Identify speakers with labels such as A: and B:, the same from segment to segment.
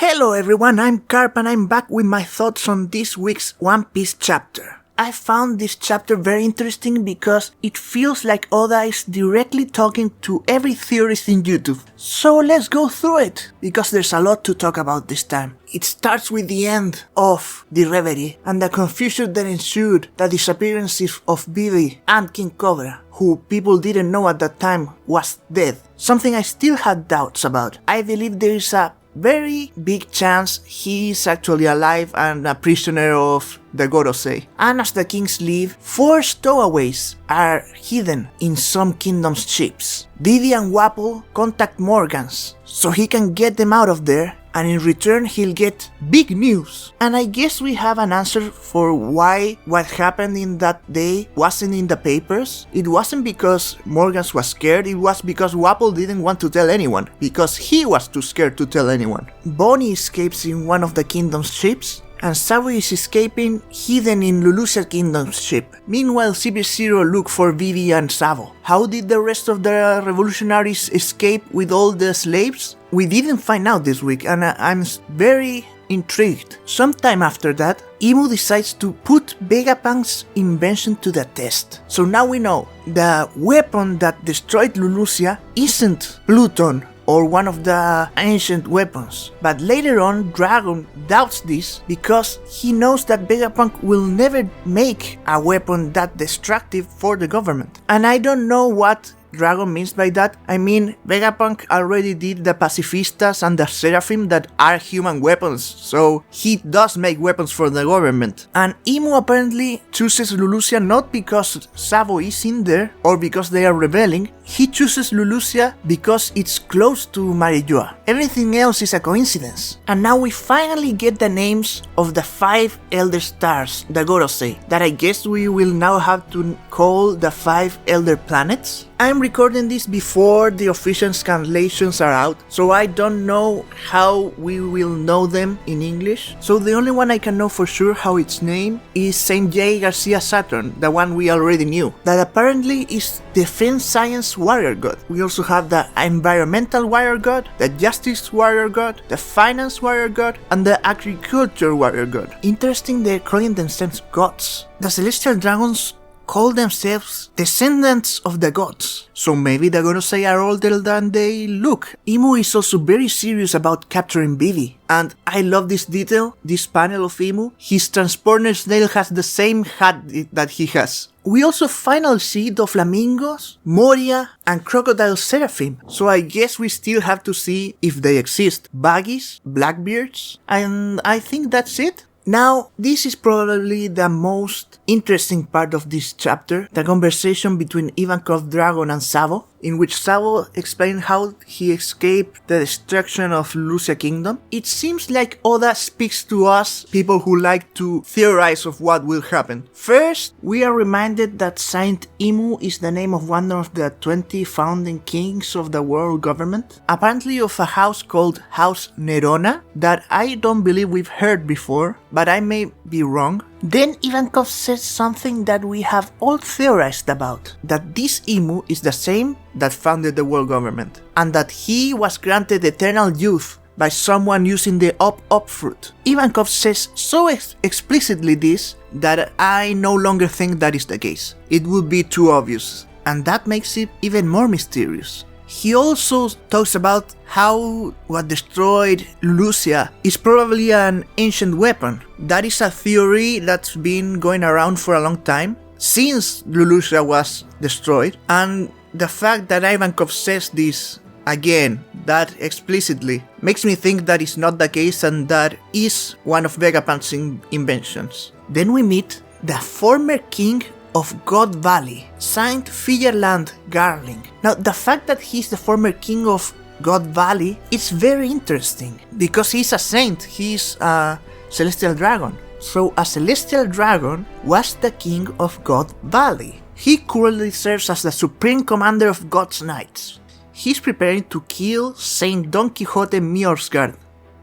A: Hello everyone, I'm Carp and I'm back with my thoughts on this week's One Piece chapter. I found this chapter very interesting because it feels like Oda is directly talking to every theorist in YouTube. So let's go through it, because there's a lot to talk about this time. It starts with the end of the reverie and the confusion that ensued, the disappearances of Vivi and King Cobra, who people didn't know at that time was dead. Something I still had doubts about. I believe there is a very big chance he is actually alive and a prisoner of the Gorosei. And as the kings leave, 4 stowaways are hidden in some kingdom's ships. Didi and Wapol contact Morgans so he can get them out of there, and in return he'll get big news. And I guess we have an answer for why what happened in that day wasn't in the papers. It wasn't because Morgans was scared, it was because Wapol didn't want to tell anyone, because he was too scared to tell anyone. Bonnie escapes in one of the kingdom's ships, and Sabo is escaping hidden in Lulusia Kingdom's ship. Meanwhile, CP0 look for Vivi and Sabo. How did the rest of the revolutionaries escape with all the slaves? We didn't find out this week, and I'm very intrigued. Sometime after that, Imu decides to put Vegapunk's invention to the test. So now we know the weapon that destroyed Lulusia isn't Pluton or one of the ancient weapons. But later on, Dragon doubts this because he knows that Vegapunk will never make a weapon that destructive for the government. And I don't know what Dragon means by that. I mean, Vegapunk already did the Pacifistas and the Seraphim that are human weapons, so he does make weapons for the government. And Imu apparently chooses Lulusia not because Sabo is in there or because they are rebelling. He chooses Lulusia because it's close to Marijoa. Everything else is a coincidence. And now we finally get the names of the 5 Elder Stars, the Gorosei, that I guess we will now have to call the 5 Elder Planets. I'm recording this before the official translations are out, so I don't know how we will know them in English. So the only one I can know for sure how its name is Saint J. Garcia Saturn, the one we already knew, that apparently is Defense Science Warrior God. We also have the Environmental Warrior God, the Justice Warrior God, the Finance Warrior God, and the Agriculture Warrior God. Interesting, they're calling themselves gods. The Celestial Dragons call themselves descendants of the gods, so maybe the Gorosei are older than they look. Imu is also very serious about capturing Vivi, and I love this detail, this panel of Imu. His transporter's nail has the same hat that he has. We also finally see Doflamingos, Moria, and Crocodile Seraphim, so I guess we still have to see if they exist. Baggies, Blackbeards, and I think that's it. Now, this is probably the most interesting part of this chapter, the conversation between Ivankov Dragon and Sabo, in which Sabo explained how he escaped the destruction of Lulusia Kingdom. It seems like Oda speaks to us, people who like to theorize of what will happen. First, we are reminded that Saint Imu is the name of one of the 20 founding kings of the world government, apparently of a house called House Nerona, that I don't believe we've heard before, but I may be wrong. Then Ivankov says something that we have all theorized about, that this Imu is the same that founded the world government, and that he was granted eternal youth by someone using the up fruit. Ivankov says so explicitly this that I no longer think that is the case. It would be too obvious, and that makes it even more mysterious. He also talks about how what destroyed Lulusia is probably an ancient weapon. That is a theory that's been going around for a long time, since Lulusia was destroyed, and the fact that Ivankov says this again, that explicitly, makes me think that is not the case and that is one of Vegapunk's inventions. Then we meet the former king of God Valley, Saint Fijerland Garling. Now, the fact that he's the former king of God Valley is very interesting, because he's a saint, he's a celestial dragon. So a celestial dragon was the king of God Valley. He currently serves as the supreme commander of God's Knights. He's preparing to kill Saint Don Quixote Mjorsgard,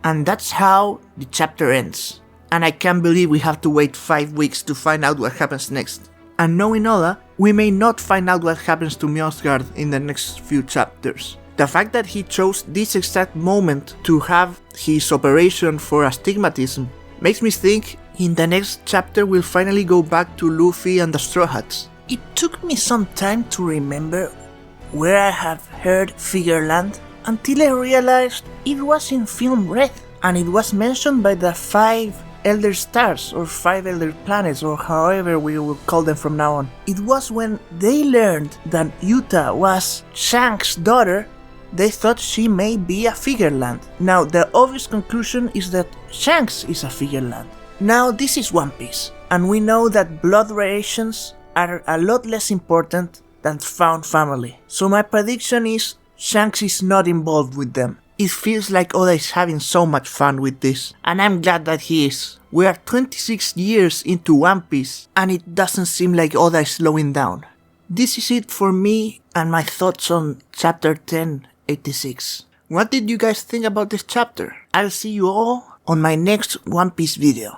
A: and that's how the chapter ends. And I can't believe we have to wait 5 weeks to find out what happens next. And knowing Oda, we may not find out what happens to Mjorsgard in the next few chapters. The fact that he chose this exact moment to have his operation for astigmatism makes me think in the next chapter we'll finally go back to Luffy and the Straw Hats. It took me some time to remember where I have heard Figureland until I realized it was in film Red, and it was mentioned by the 5 Elder Stars or 5 Elder Planets or however we will call them from now on. It was when they learned that Yuta was Shanks' daughter, they thought she may be a Figureland. Now the obvious conclusion is that Shanks is a Figureland. Now this is One Piece, and we know that blood relations are a lot less important than found family. So my prediction is Shanks is not involved with them. It feels like Oda is having so much fun with this, and I'm glad that he is. We are 26 years into One Piece, and it doesn't seem like Oda is slowing down. This is it for me and my thoughts on chapter 1086. What did you guys think about this chapter? I'll see you all on my next One Piece video.